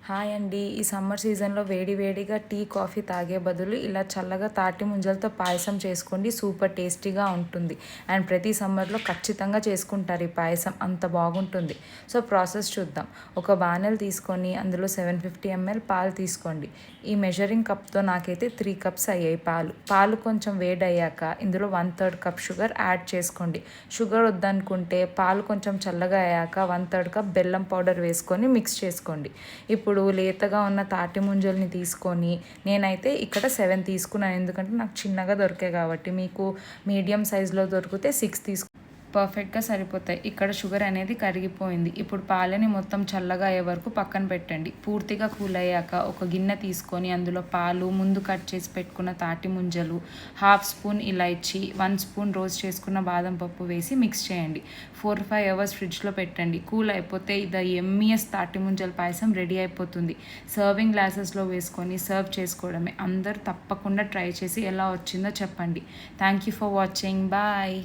Hi అండి. ఈ summer సీజన్లో వేడి వేడిగా టీ కాఫీ తాగే బదులు ఇలా చల్లగా తాటి ముంజలతో పాయసం చేసుకోండి. సూపర్ టేస్టీగా ఉంటుంది. అండ్ ప్రతి సమ్మర్లో ఖచ్చితంగా చేసుకుంటారు ఈ పాయసం, అంత బాగుంటుంది. సో ప్రాసెస్ చూద్దాం. ఒక బాణెలు తీసుకొని అందులో 750 ml పాలు తీసుకోండి. ఈ మెజరింగ్ కప్తో నాకైతే 3 కప్స్ అయ్యాయి పాలు కొంచెం వేడయ్యాక ఇందులో 1/3 కప్ షుగర్ యాడ్ చేసుకోండి. షుగర్ వద్దనుకుంటే పాలు కొంచెం చల్లగా అయ్యాక 1/3 కప్ బెల్లం పౌడర్ వేసుకొని మిక్స్ చేసుకోండి. ఇప్పుడు లేతగా ఉన్న తాటి ముంజల్ని తీసుకొని నేనైతే ఇక్కడ 7 తీసుకున్నాను, ఎందుకంటే నాకు చిన్నగా దొరికాయి కాబట్టి. మీకు మీడియం సైజులో దొరికితే 6 పర్ఫెక్ట్గా సరిపోతాయి. ఇక్కడ షుగర్ అనేది కరిగిపోయింది. ఇప్పుడు పాలని మొత్తం చల్లగా అయ్యే వరకు పక్కన పెట్టండి. పూర్తిగా కూల్ అయ్యాక ఒక గిన్నె తీసుకొని అందులో పాలు, ముందు కట్ చేసి పెట్టుకున్న తాటి ముంజలు, 1/2 స్పూన్ ఇలాచి, 1 స్పూన్ రోస్ట్ చేసుకున్న బాదం పప్పు వేసి మిక్స్ చేయండి. 4-5 అవర్స్ ఫ్రిడ్జ్లో పెట్టండి. కూల్ అయిపోతే ఇది ఎమ్మియస్ తాటి ముంజల పాయసం రెడీ అయిపోతుంది. సర్వింగ్ గ్లాసెస్లో వేసుకొని సర్వ్ చేసుకోవడమే. అందరూ తప్పకుండా ట్రై చేసి ఎలా వచ్చిందో చెప్పండి. Thank you for watching. Bye.